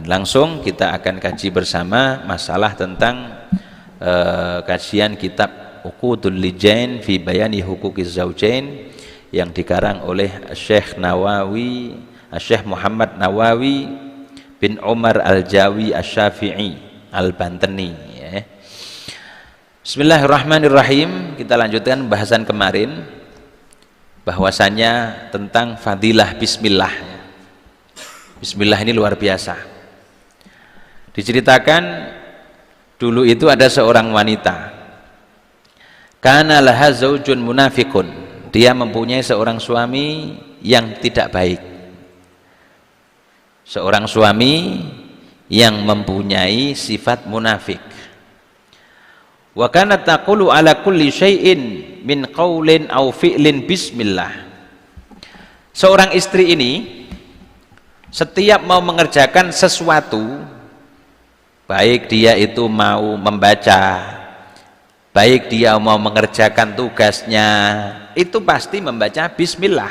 Langsung kita akan kaji bersama masalah tentang kajian kitab Uqudul Lijain fi Bayani Huquqiz Zaujain yang dikarang oleh Syekh Nawawi, Syekh Muhammad Nawawi bin Umar Al-Jawi Asy-Syafi'i Al-Bantani ya. Bismillahirrahmanirrahim. Kita lanjutkan bahasan kemarin bahwasannya tentang fadilah bismillah. Bismillah ini luar biasa. Diceritakan dulu itu ada seorang wanita, kana laha zaujun munafikun, dia mempunyai seorang suami yang tidak baik, seorang suami yang mempunyai sifat munafik. Wa kanat taqulu ala kulli syai'in min qaulin aw fi'lin bismillah. Seorang istri ini setiap mau mengerjakan sesuatu, baik dia itu mau membaca, baik dia mau mengerjakan tugasnya, itu pasti membaca bismillah.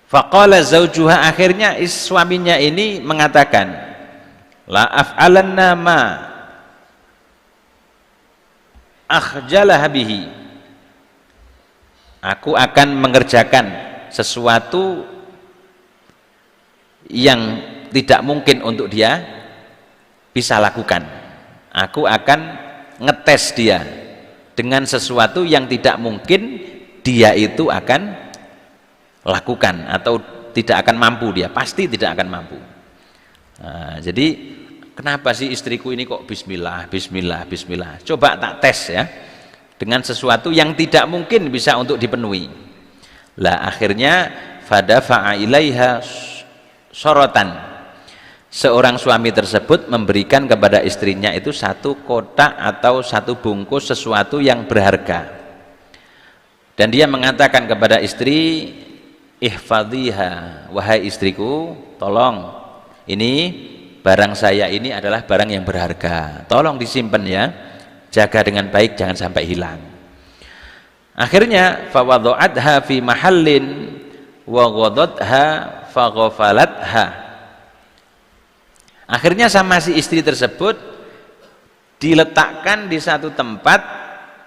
Faqala zaujuha, akhirnya suaminya ini mengatakan, la af'alanna ma akhjalaha bihi, aku akan mengerjakan sesuatu yang tidak mungkin untuk dia bisa lakukan. Aku akan ngetes dia dengan sesuatu yang tidak mungkin dia itu akan lakukan atau tidak akan mampu, dia pasti tidak akan mampu. Nah, jadi kenapa sih istriku ini kok bismillah, bismillah, bismillah? Coba tak tes ya dengan sesuatu yang tidak mungkin bisa untuk dipenuhi. Lah akhirnya fadafa'a ilaiha sorotan, seorang suami tersebut memberikan kepada istrinya itu satu kotak atau satu bungkus sesuatu yang berharga, dan dia mengatakan kepada istri, ihfadhiha, wahai istriku, tolong ini barang saya ini adalah barang yang berharga, tolong disimpan ya, jaga dengan baik, jangan sampai hilang. Akhirnya fawadha'atha fi mahallin wa ghadadha faghafalatha. Akhirnya sama si istri tersebut diletakkan di satu tempat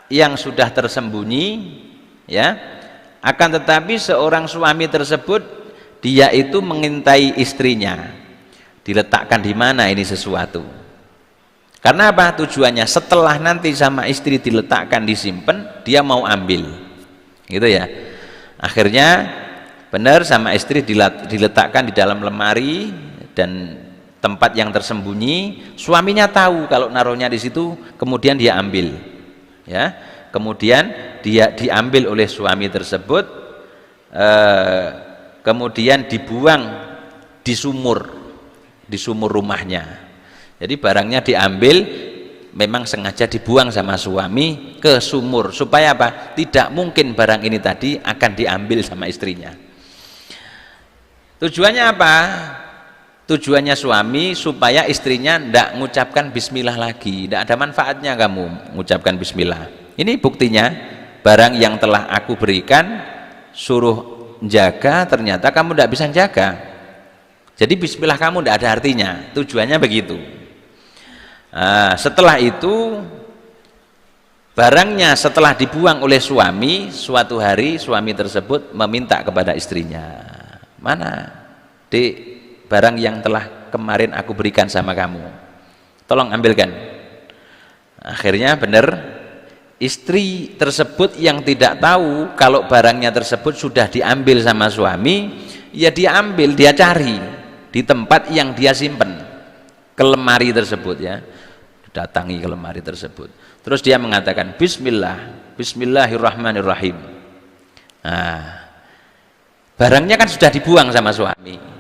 yang sudah tersembunyi ya. Akan tetapi seorang suami tersebut dia itu mengintai istrinya, diletakkan di mana ini sesuatu. Karena apa? Tujuannya setelah nanti sama istri diletakkan, disimpan, dia mau ambil. Gitu ya. Akhirnya benar sama istri diletakkan di dalam lemari dan tempat yang tersembunyi. Suaminya tahu kalau naruhnya di situ, kemudian dia ambil ya, kemudian dia diambil oleh suami tersebut, kemudian dibuang di sumur rumahnya. Jadi barangnya diambil, memang sengaja dibuang sama suami ke sumur, supaya apa? Tidak mungkin barang ini tadi akan diambil sama istrinya. Tujuannya apa? Tujuannya suami supaya istrinya tidak mengucapkan bismillah lagi, tidak ada manfaatnya kamu mengucapkan bismillah. Ini buktinya, barang yang telah aku berikan suruh jaga, ternyata kamu tidak bisa jaga, jadi bismillah kamu tidak ada artinya. Tujuannya begitu. Nah, setelah itu barangnya setelah dibuang oleh suami, suatu hari suami tersebut meminta kepada istrinya, mana dek barang yang telah kemarin aku berikan sama kamu, tolong ambilkan. Akhirnya benar, istri tersebut yang tidak tahu kalau barangnya tersebut sudah diambil sama suami, ya dia ambil, dia cari di tempat yang dia simpen, ke lemari tersebut ya, datangi ke lemari tersebut, terus dia mengatakan bismillah, bismillahirrahmanirrahim. Nah, barangnya kan sudah dibuang sama suami,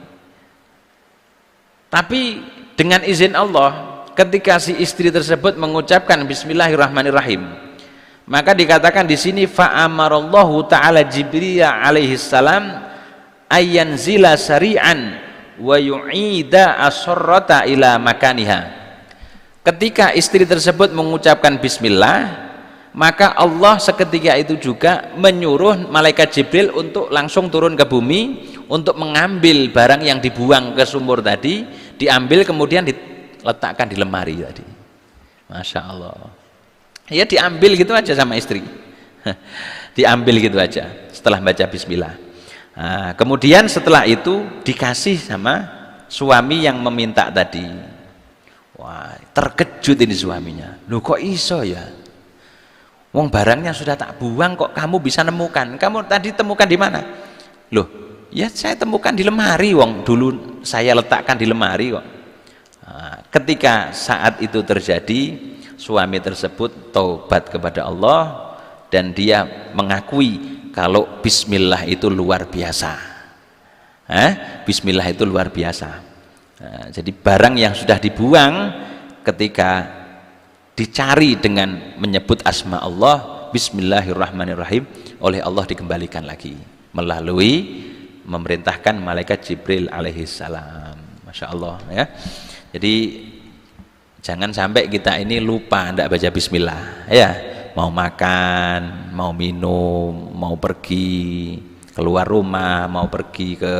tapi dengan izin Allah, ketika si istri tersebut mengucapkan bismillahirrahmanirrahim, maka dikatakan di sini fa'amarallahu ta'ala Jibril alaihi salam ayanzila sari'an wa yu'ida as-surrata ila makaniha. Ketika istri tersebut mengucapkan bismillah, maka Allah seketika itu juga menyuruh malaikat Jibril untuk langsung turun ke bumi untuk mengambil barang yang dibuang ke sumur tadi, diambil kemudian diletakkan di lemari tadi. Masya Allah. Ya diambil gitu aja sama istri. Diambil gitu aja setelah baca bismillah. Nah, kemudian setelah itu dikasih sama suami yang meminta tadi. Wah, terkejut ini suaminya. Loh kok iso ya? Wong barangnya sudah tak buang kok kamu bisa nemukan? Kamu tadi temukan di mana? Loh, ya saya temukan di lemari, wong dulu saya letakkan di lemari kok. Nah, ketika saat itu terjadi, suami tersebut taubat kepada Allah dan dia mengakui kalau bismillah itu luar biasa. Bismillah itu luar biasa. Nah, jadi barang yang sudah dibuang ketika dicari dengan menyebut asma Allah, bismillahirrahmanirrahim, oleh Allah dikembalikan lagi melalui memerintahkan malaikat Jibril alaihi salam. Masya Allah ya. Jadi jangan sampai kita ini lupa tidak baca bismillah ya. Mau makan, mau minum, mau pergi keluar rumah, mau pergi ke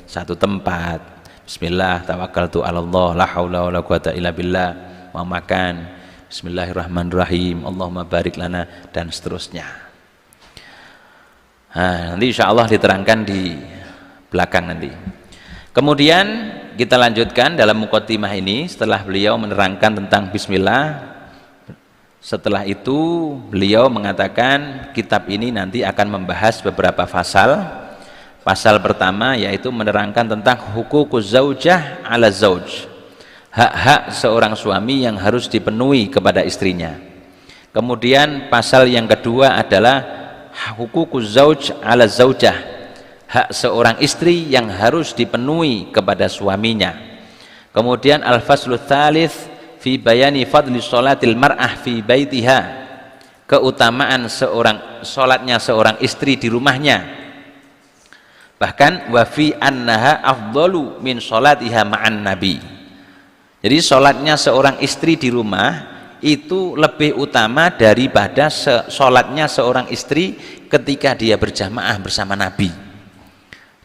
satu tempat, bismillah tawakkaltu 'alallah la haula wala quwata illa billah. Mau makan, bismillahirrahmanirrahim, Allahumma barik lana, dan seterusnya. Nah, nanti insya Allah diterangkan di belakang nanti. Kemudian kita lanjutkan dalam muqaddimah ini setelah beliau menerangkan tentang bismillah. Setelah itu beliau mengatakan kitab ini nanti akan membahas beberapa pasal. Pasal pertama yaitu menerangkan tentang hukukuz zaujah ala zauj, hak-hak seorang suami yang harus dipenuhi kepada istrinya. Kemudian pasal yang kedua adalah hukukuz zauj ala zaujah, hak seorang istri yang harus dipenuhi kepada suaminya. Kemudian al-faslu tsalits fi bayani fadli sholatil mar'ah fi baitiha, keutamaan sholatnya seorang istri di rumahnya, bahkan wa fi annaha afdalu min sholatiha ma'an nabi. Jadi sholatnya seorang istri di rumah itu lebih utama daripada sholatnya seorang istri ketika dia berjamaah bersama Nabi.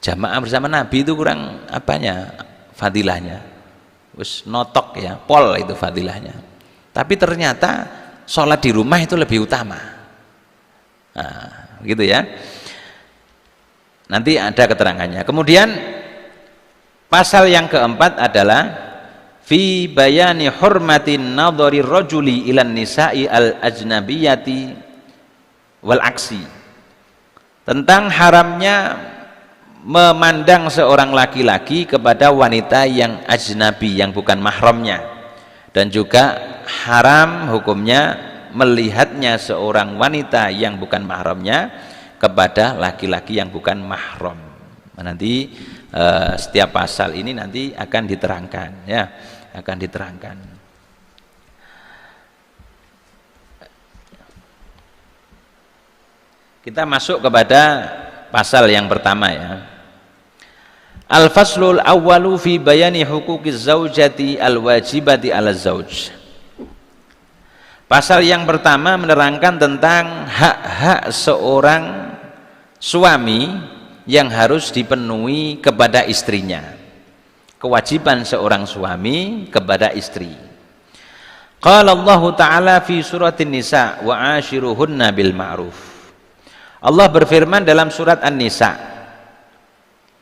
Jamaah bersama Nabi itu kurang apanya fadilahnya, wis notok ya, pol itu fadilahnya. Tapi ternyata sholat di rumah itu lebih utama. Nah, gitu ya. Nanti ada keterangannya. Kemudian pasal yang keempat adalah fi bayani hurmatin nadhari rajuli ilan nisa'i al ajnabiyati wal aksi, tentang haramnya memandang seorang laki-laki kepada wanita yang ajnabi, yang bukan mahramnya, dan juga haram hukumnya melihatnya seorang wanita yang bukan mahramnya kepada laki-laki yang bukan mahram. Nanti setiap pasal ini nanti akan diterangkan ya, akan diterangkan. Kita masuk kepada pasal yang pertama ya. Al-faslul awwalu fi bayani huquqiz zaujati al-wajibati 'ala zauj. Pasal yang pertama menerangkan tentang hak-hak seorang suami yang harus dipenuhi kepada istrinya. Kewajiban seorang suami kepada istri. Qala Allah Ta'ala fi suratin Nisa wa 'ashiruhunna bil ma'ruf. Allah berfirman dalam surat An-Nisa.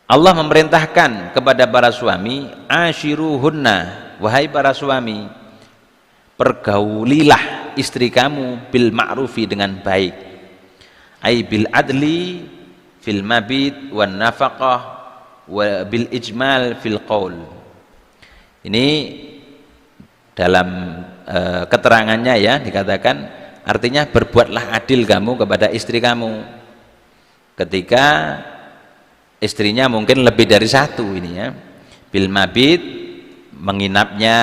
Allah memerintahkan kepada para suami, ashiruhunna, wahai para suami, pergaulilah istri kamu bil ma'rufi, dengan baik, ai bil adli fil mabit wan nafaqah wa bil ijmal fil qaul. Ini dalam keterangannya ya, dikatakan artinya berbuatlah adil kamu kepada istri kamu ketika istrinya mungkin lebih dari satu ini ya, bil mabit, menginapnya,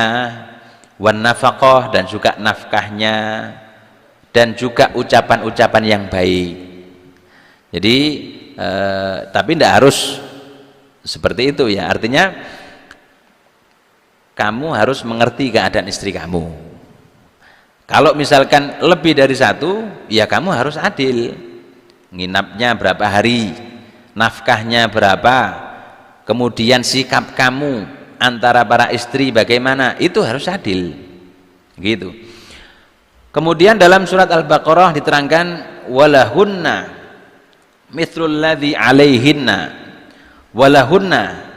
wan nafaqah, dan juga nafkahnya, dan juga ucapan-ucapan yang baik. Jadi tapi tidak harus seperti itu ya, artinya kamu harus mengerti keadaan istri kamu. Kalau misalkan lebih dari satu, ya kamu harus adil, nginapnya berapa hari, nafkahnya berapa, kemudian sikap kamu antara para istri bagaimana, itu harus adil gitu. Kemudian dalam surat Al-Baqarah diterangkan walahunna mithlul ladzi alaihinna, walahunna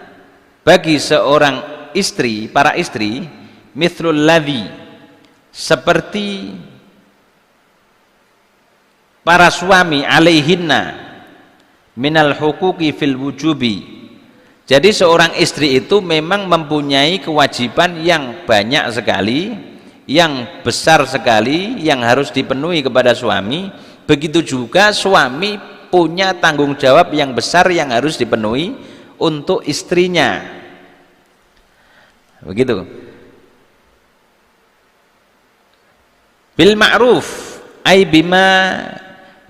bagi seorang istri, para istri, mithlul ladzi seperti para suami, alaihinna minal huquqi fil wujubi. Jadi seorang istri itu memang mempunyai kewajiban yang banyak sekali, yang besar sekali, yang harus dipenuhi kepada suami. Begitu juga suami punya tanggung jawab yang besar yang harus dipenuhi untuk istrinya. Begitu. Bil ma'ruf ay bima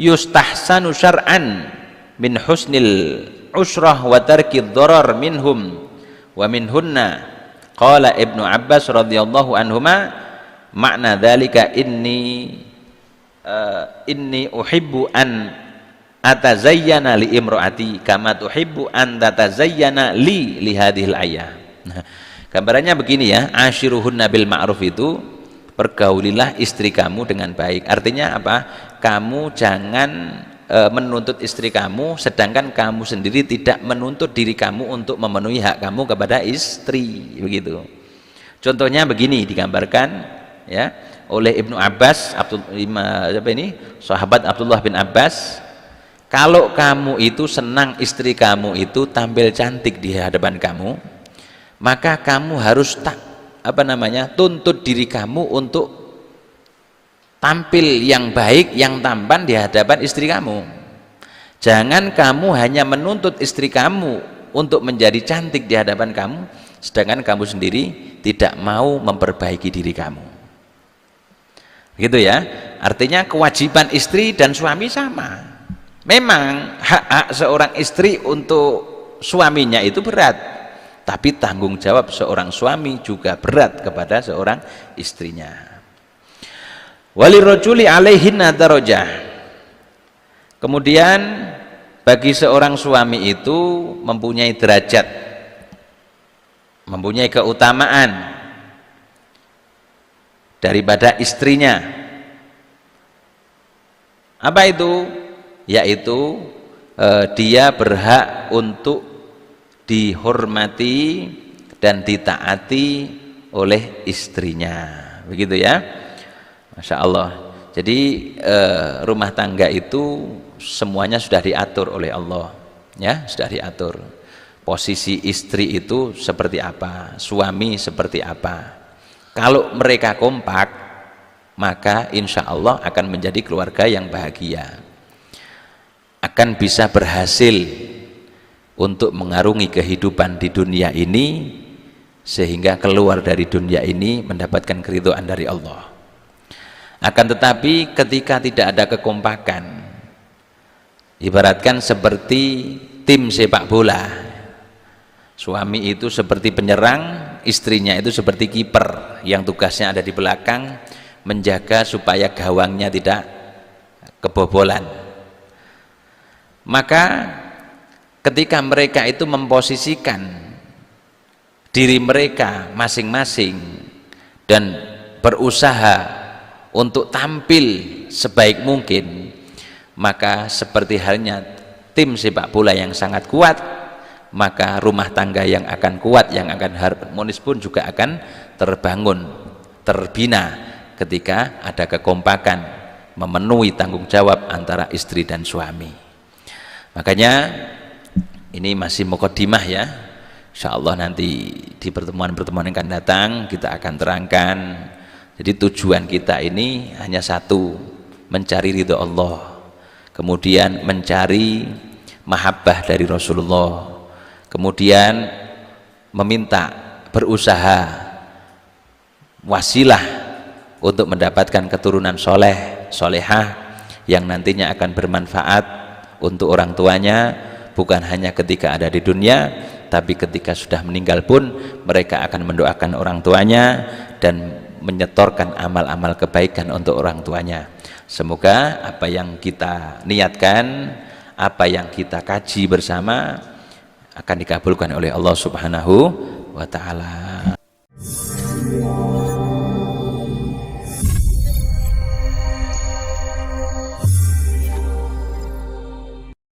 yustahsanu syar'an min husnil usrah wa tarkid dharar minhum wa minhunna. Qala Ibnu Abbas radhiyallahu anhuma makna dzalika inni uhibbu an atazayyana li imraati kama tuhibbu an tatazayyana li hadhil ayah. Nah, gambarannya begini ya, ashiruhunna bil ma'ruf itu pergaulilah istri kamu dengan baik. Artinya apa? Kamu jangan menuntut istri kamu sedangkan kamu sendiri tidak menuntut diri kamu untuk memenuhi hak kamu kepada istri, begitu. Contohnya begini digambarkan ya oleh Ibnu Abbas, sahabat Abdullah bin Abbas, kalau kamu itu senang istri kamu itu tampil cantik di hadapan kamu, maka kamu harus tuntut diri kamu untuk tampil yang baik, yang tampan di hadapan istri kamu. Jangan kamu hanya menuntut istri kamu untuk menjadi cantik di hadapan kamu, sedangkan kamu sendiri tidak mau memperbaiki diri kamu. Gitu ya. Artinya kewajiban istri dan suami sama. Memang hak seorang istri untuk suaminya itu berat, tapi tanggung jawab seorang suami juga berat kepada seorang istrinya. Walirrajuli alaihinna darajah. Kemudian bagi seorang suami itu mempunyai derajat, mempunyai keutamaan daripada istrinya. Apa itu? Yaitu dia berhak untuk dihormati dan ditaati oleh istrinya, begitu ya. Masya Allah. Jadi rumah tangga itu semuanya sudah diatur oleh Allah, ya, sudah diatur. Posisi istri itu seperti apa, suami seperti apa. Kalau mereka kompak, maka insya Allah akan menjadi keluarga yang bahagia, akan bisa berhasil untuk mengarungi kehidupan di dunia ini, sehingga keluar dari dunia ini mendapatkan keridhaan dari Allah. Akan tetapi ketika tidak ada kekompakan, ibaratkan seperti tim sepak bola, suami itu seperti penyerang, istrinya itu seperti kiper yang tugasnya ada di belakang menjaga supaya gawangnya tidak kebobolan. Maka ketika mereka itu memposisikan diri mereka masing-masing dan berusaha untuk tampil sebaik mungkin, maka seperti halnya tim sepak bola yang sangat kuat, maka rumah tangga yang akan kuat, yang akan harmonis pun juga akan terbangun, terbina ketika ada kekompakan memenuhi tanggung jawab antara istri dan suami. Makanya ini masih mukadimah ya, insyaallah nanti di pertemuan-pertemuan yang akan datang kita akan terangkan. Jadi tujuan kita ini hanya satu, mencari ridho Allah, kemudian mencari mahabbah dari Rasulullah, kemudian meminta, berusaha wasilah untuk mendapatkan keturunan soleh, solehah yang nantinya akan bermanfaat untuk orang tuanya, bukan hanya ketika ada di dunia, tapi ketika sudah meninggal pun mereka akan mendoakan orang tuanya dan menyetorkan amal-amal kebaikan untuk orang tuanya. Semoga apa yang kita niatkan, apa yang kita kaji bersama, akan dikabulkan oleh Allah Subhanahu wa taala.